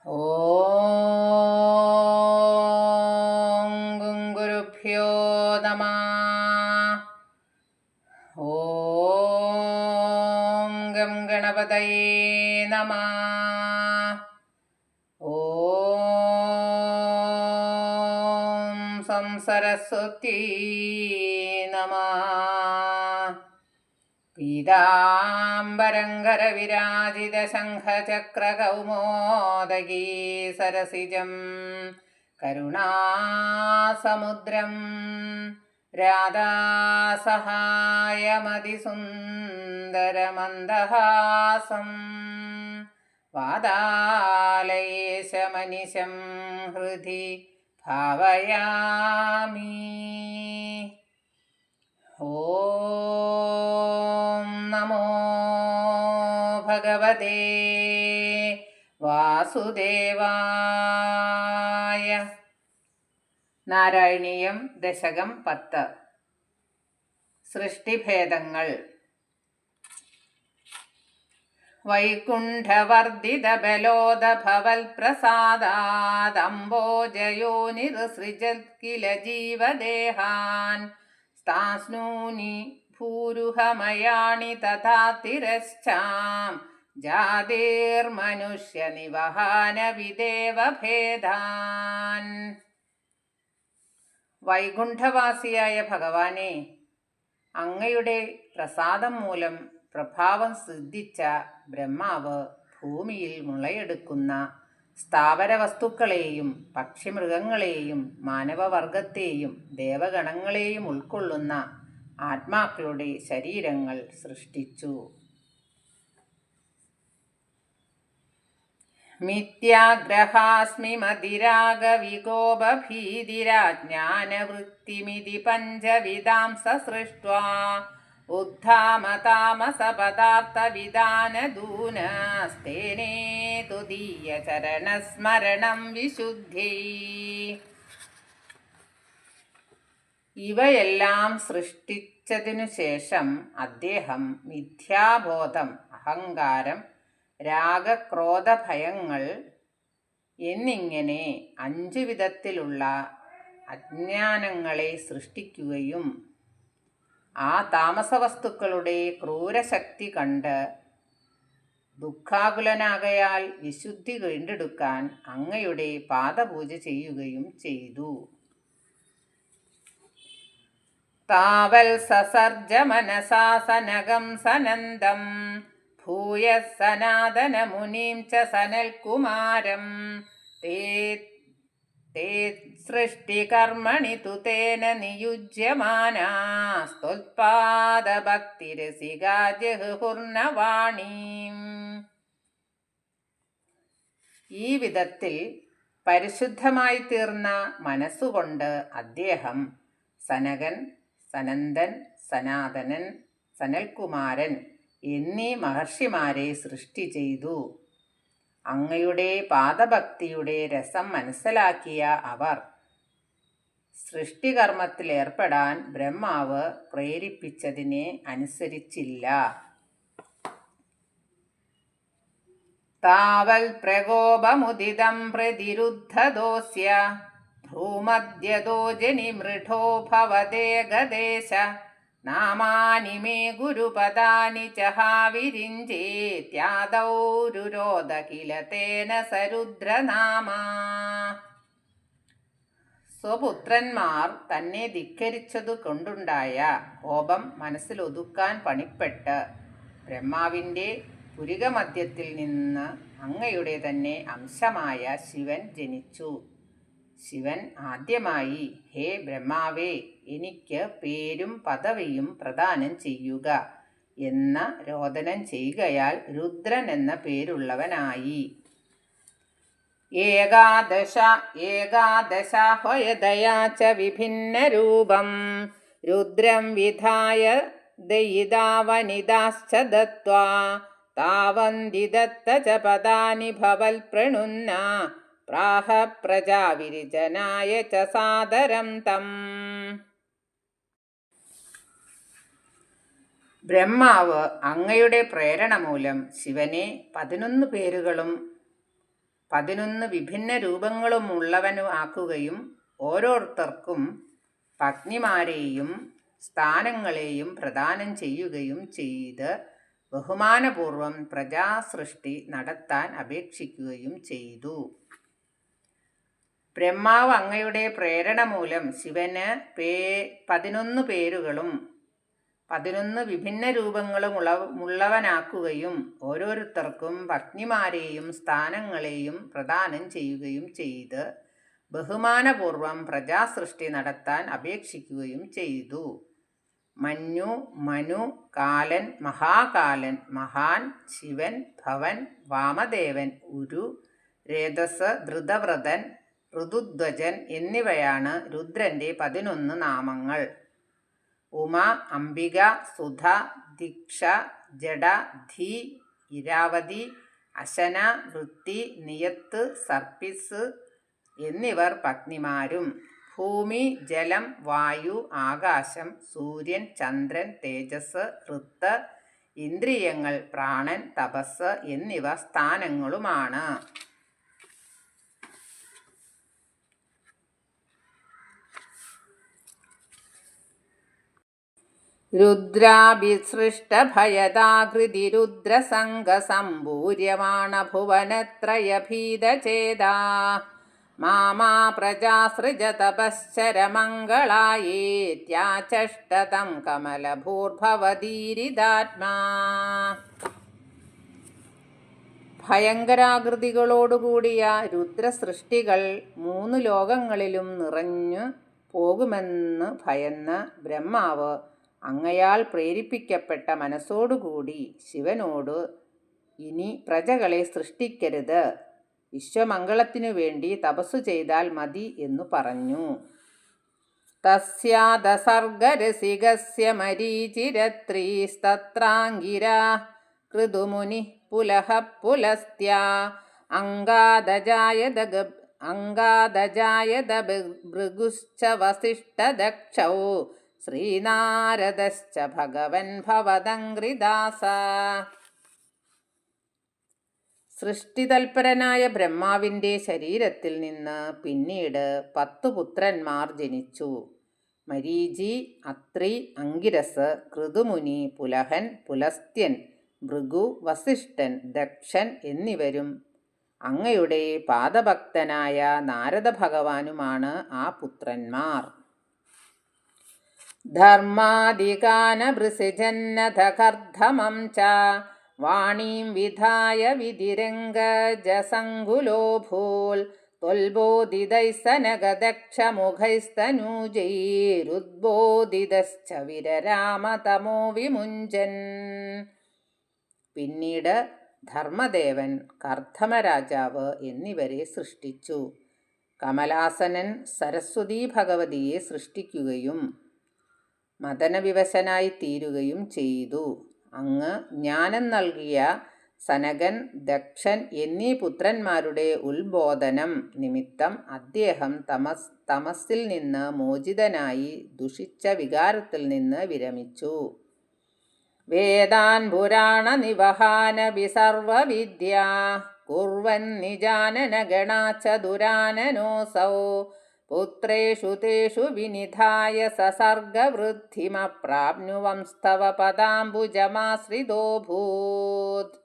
ഓം ഗുരുഭ്യോ നമഃ. ഓം ഗം ഗണപതയേ നമഃ. ഓം സംസരസ്വത്യൈ നമഃ. പീതാംബരംഗരവിരാജിതശംഖചക്രകൗമോദഗീ സരസിജം കരുണാസമുദ്രം രാധാസഹായമതിസുന്ദരമന്ദഹാസം വാതാലയേശമനിശം ഹൃദി ഭാവയാമി. ഓം നമോ ഭഗവതേ വാസുദേവായ. നാരായണീയം ദശകം 10. സൃഷ്ടിഭേദങ്ങൾ. വൈകുണ്ഠവർദ്ധിതബലോദഭവൽപ്രസാദാദംബോജയോനിർസൃജത് കില ജീവദേഹാൻ സ്ഥാസ്നൂനി ഭൂരുഹമയാണി തഥാ തിരശ്ചാം ജാതിർമനുഷ്യനിവഹാനവിദേവ ഭേദാൻ. വൈകുണ്ഠവാസിയായ ഭഗവാനെ, അങ്ങയുടെ പ്രസാദം മൂലം പ്രഭാവം സിദ്ധിച്ച ബ്രഹ്മാവ് ഭൂമിയിൽ മുളയെടുക്കുന്ന സ്ഥാവര വസ്തുക്കളെയും പക്ഷിമൃഗങ്ങളെയും മാനവവർഗത്തെയും ദേവഗണങ്ങളെയും ഉൾക്കൊള്ളുന്ന ആത്മാക്കളുടെ ശരീരങ്ങൾ സൃഷ്ടിച്ചു. മിഥ്യാഗ്രഹാസ്മി മതിരാഗവികോപഭീതിരാജ്ഞാനവൃത്തിമിതി പഞ്ചവിധാം സസൃഷ്ട്വാ ഉദ്ധാമതാമസപദാർത്ഥവിധാനദൂനസ്തേനേ തുദീയചരണസ്മരണം വിശുദ്ധി. ഇവയെല്ലാം സൃഷ്ടിച്ചതിനു ശേഷം അദ്ദേഹം മിഥ്യാബോധം, അഹങ്കാരം, രാഗക്രോധഭയങ്ങൾ എന്നിങ്ങനെ 5 വിധത്തിലുള്ള അജ്ഞാനങ്ങളെ സൃഷ്ടിക്കുകയും ആ താമസവസ്തുക്കളുടെ ക്രൂരശക്തി കണ്ട് ദുഃഖാകുലനാകയാൽ വിശുദ്ധി വീണ്ടെടുക്കാൻ അങ്ങയുടെ പാദപൂജ ചെയ്യുകയും ചെയ്തു. താവൽ സസർജ മനസാ സനകം സനന്ദം ഭൂയ സനാതന മുനിം ച സനൽകുമാരം തേ സൃഷ്ടികർമ്മണി തു തേന നിയുജ്യമാനാസ്ത്വൽപാദഭക്തിരസികാ ജഹുർനവാണീം. ഈ വിധത്തിൽ പരിശുദ്ധമായി തീർന്ന മനസ്സുകൊണ്ട് അദ്ദേഹം സനകൻ, സനന്ദൻ, സനാതനൻ, സനൽകുമാരൻ എന്നീ മഹർഷിമാരെ സൃഷ്ടി ചെയ്തു. അങ്ങയുടെ പാദഭക്തിയുടെ രസം മനസ്സിലാക്കിയ അവർ സൃഷ്ടികർമ്മത്തിലേർപ്പെടാൻ ബ്രഹ്മാവ് പ്രേരിപ്പിച്ചതിനെ അനുസരിച്ചില്ല. താവൽ പ്രകോപമുദിതം പ്രതിരുദ്ധദോസ്യ ഭ്രൂമദ്യതോ ജനിമൃഢോ ഭവദേകദേശ നാമാനി മേ ഗുരുപദാനി ചഹാവിരിഞ്ചേത്യാദൗ രുരോധ കില തേന സരുദ്രനാമാ. സ്വപുത്രന്മാർ തന്നെ ധിക്കരിച്ചതു കൊണ്ടുണ്ടായ കോപം മനസ്സിലൊതുക്കാൻ പണിപ്പെട്ട് ബ്രഹ്മാവിൻ്റെ പുരികമധ്യത്തിൽ നിന്ന് അങ്ങയുടെ തന്നെ അംശമായ ശിവൻ ജനിച്ചു. ശിവൻ ആദ്യമായി, ഹേ ബ്രഹ്മാവേ, എനിക്ക് പേരും പദവിയും പ്രദാനം ചെയ്യുക എന്ന രോദനം ചെയ്യുകയാൽ രുദ്രൻ എന്ന പേരുള്ളവനായി. ഏകാദശാഹ്വയതയാ ച വിഭിന്നരൂപം രുദ്രം വിധായ ദയിതാ വനിതാശ്ച ദത്വാ താവന്തിദത്ത ച പദാനി ഭവൽ പ്രണുന്ന പ്രാഹ പ്രജാവിരിജനായ ച സാദരം തം. ബ്രഹ്മാവ് അങ്ങയുടെ പ്രേരണ മൂലം ശിവനെ 11 പേരുകളും 11 വിഭിന്ന രൂപങ്ങളും ഉള്ളവനു ആക്കുകയും ഓരോരുത്തർക്കും പത്നിമാരെയും സ്ഥാനങ്ങളെയും പ്രദാനം ചെയ്യുകയും ചെയ്ത് ബഹുമാനപൂർവം പ്രജാസൃഷ്ടി നടത്താൻ അപേക്ഷിക്കുകയും ചെയ്തു. ബ്രഹ്മാവ് അങ്ങയുടെ പ്രേരണ മൂലം ശിവന് 11 പേരുകളും 11 വിഭിന്ന രൂപങ്ങളും ഉള്ളവനാക്കുകയും ഓരോരുത്തർക്കും പത്നിമാരെയും സ്ഥാനങ്ങളെയും പ്രദാനം ചെയ്യുകയും ചെയ്ത് ബഹുമാനപൂർവം പ്രജാസൃഷ്ടി നടത്താൻ അപേക്ഷിക്കുകയും ചെയ്തു. മഞ്ഞു, മനു, കാലൻ, മഹാകാലൻ, മഹാൻ, ശിവൻ, ഭവൻ, വാമദേവൻ, ഉരു, രേതസ്, ധൃതവ്രതൻ, ഋതുധ്വജൻ എന്നിവയാണ് രുദ്രന്റെ 11 നാമങ്ങൾ. ഉമ, അംബിക, സുധ, ദിക്ഷ, ജഡ, ധി, ഇരാവതി, അശന, വൃത്തി, നിയത്ത്, സർപ്പിസ് എന്നിവർ പത്നിമാരും. ഭൂമി, ജലം, വായു, ആകാശം, സൂര്യൻ, ചന്ദ്രൻ, തേജസ്, ഋത്ത്, ഇന്ദ്രിയങ്ങൾ, പ്രാണൻ, തപസ് എന്നിവ സ്ഥാനങ്ങളുമാണ്. രുദ്രാഭിസൃഷ്ടഭയദാകൃതി രുദ്രസംഗസംഭൂര്യമാണ ഭുവനത്രയഭീതചേതാ മാമാ പ്രജാസൃജ തപശ്ചരമംഗളായേത്യാചഷ്ടതം കമലഭൂർഭവതീരിതാത്മാ. ഭയങ്കരാകൃതികളോടുകൂടിയ രുദ്രസൃഷ്ടികൾ 3 ലോകങ്ങളിലും നിറഞ്ഞു പോകുമെന്ന് ഭയന്ന് ബ്രഹ്മാവ് അങ്ങയാൽ പ്രേരിപ്പിക്കപ്പെട്ട മനസ്സോടുകൂടി ശിവനോട് ഇനി പ്രജകളെ സൃഷ്ടിക്കരുത്, വിശ്വമംഗളത്തിനു വേണ്ടി തപസ്സു ചെയ്താൽ മതി എന്നു പറഞ്ഞു. തസ്യാദസർഗരസികസ്യ മരീചിരത്രീസ്തത്രാംഗിരാ കൃതുമുനി പുലഃ പുലസ്ത്യാ അംഗാദജായത ഭൃഗുശ്ച വസിഷ്ഠദക്ഷൗ ശ്രീനാരദശ്ച ഭഗവൻ ഭവദംഘ്രിദാസ. സൃഷ്ടിതൽപരനായ ബ്രഹ്മാവിൻ്റെ ശരീരത്തിൽ നിന്ന് പിന്നീട് 10 പുത്രന്മാർ ജനിച്ചു. മരീചി, അത്രി, അംഗിരസ്, കൃതുമുനി, പുലഹൻ, പുലസ്ത്യൻ, ഭൃഗു, വസിഷ്ഠൻ, ദക്ഷൻ എന്നിവരും അങ്ങയുടെ പാദഭക്തനായ നാരദ ഭഗവാനുമാണ് ആ പുത്രന്മാർ. ധർമാദികാനഭൃസിജന്നധകർധമം ച വാണീം വിധായ വിധിരംഗജസംകുലോഭൂൽ ത്വൽബോധിതൈസ്സനഗദക്ഷമുഖൈസ്തനൂജൈരുദ്ബോധിതശ്ച വിരരാമതമോ വിമുഞ്ചൻ. പിന്നീട് ധർമ്മദേവൻ, കർദ്ധമരാജാവ് എന്നിവരെ സൃഷ്ടിച്ചു. കമലാസനൻ സരസ്വതീ ഭഗവതിയെ സൃഷ്ടിക്കുകയും മദനവിവശനായി തീരുകയും ചെയ്തു. അങ്ങ് ജ്ഞാനം നൽകിയ സനകൻ, ദക്ഷൻ എന്നീ പുത്രന്മാരുടെ ഉത്ബോധനം നിമിത്തം അദ്ദേഹം തമസ്സിൽ നിന്ന് മോചിതനായി ദുഷിച്ച വികാരത്തിൽ നിന്ന് വിരമിച്ചു. വേദാൻ പുരാണ നിവഹാനഭി സർവവിദ്യാ കുർവൻ നിജാനന ഗണാചതുരാനനോസൗ പുത്രേഷു തേഷു വിനിധായ സസർഗവൃദ്ധിമപ്രാപ്നുവംസ്തവ പദാംബുജമാശ്രിതോഭൂത്.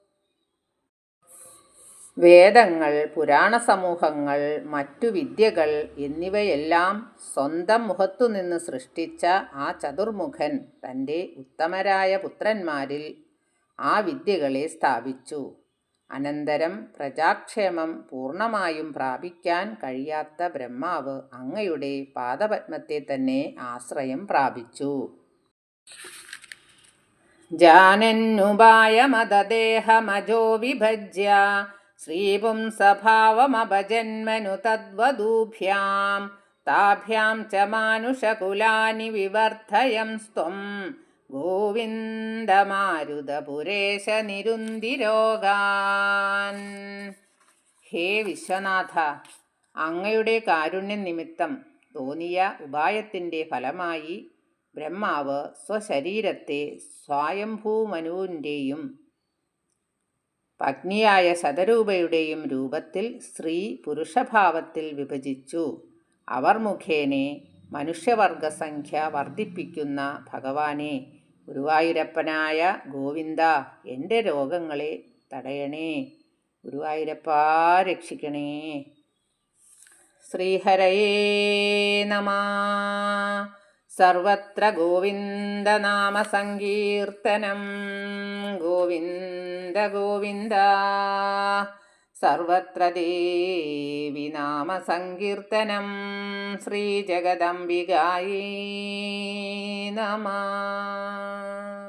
വേദങ്ങൾ, പുരാണസമൂഹങ്ങൾ, മറ്റു വിദ്യകൾ എന്നിവയെല്ലാം സ്വന്തം മുഖത്തുനിന്ന് സൃഷ്ടിച്ച ആ ചതുർമുഖൻ തൻ്റെ ഉത്തമരായ പുത്രന്മാരിൽ ആ വിദ്യകളെ സ്ഥാപിച്ചു. അനന്തരം പ്രജാക്ഷേമം പൂർണ്ണമായും പ്രാപിക്കാൻ കഴിയാത്ത ബ്രഹ്മാവ് അങ്ങയുടെ പാദപത്മത്തെ തന്നെ ആശ്രയം പ്രാപിച്ചു. ജാനന്നുപായമദദേഹമജോ വിഭജ്യ ശ്രീപുംസഭാവമഭജന്മനു തദ്വദൂഭ്യാം താഭ്യാം ച മാനുഷകുലാനി വിവർദ്ധയംസ്ത്വം ഗോവിന്ദമാരുതപുരേശ നിരുന്തിരോഗാൻ. ഹേ വിശ്വനാഥ, അങ്ങയുടെ കാരുണ്യം നിമിത്തം തോന്നിയ ഉപായത്തിൻ്റെ ഫലമായി ബ്രഹ്മാവ് സ്വശരീരത്തെ സ്വയംഭൂമനുവിൻ്റെയും പത്നിയായ ശതരൂപയുടെയും രൂപത്തിൽ സ്ത്രീ പുരുഷഭാവത്തിൽ വിഭജിച്ചു. അവർ മുഖേനെ മനുഷ്യവർഗസംഖ്യ വർദ്ധിപ്പിക്കുന്ന ഭഗവാനെ, ഗുരുവായൂരപ്പനായ ഗോവിന്ദ, എൻ്റെ രോഗങ്ങളെ തടയണേ, ഗുരുവായൂരപ്പാ രക്ഷിക്കണേ. ശ്രീഹരയേ നമഃ. സർവത്ര ഗോവിന്ദനാമസങ്കീർത്തനം, ഗോവിന്ദ ഗോവിന്ദ. സർവത്ര ദേവീനാമസങ്കീർത്തനം, ശ്രീജഗദംബികായൈ നമഃ.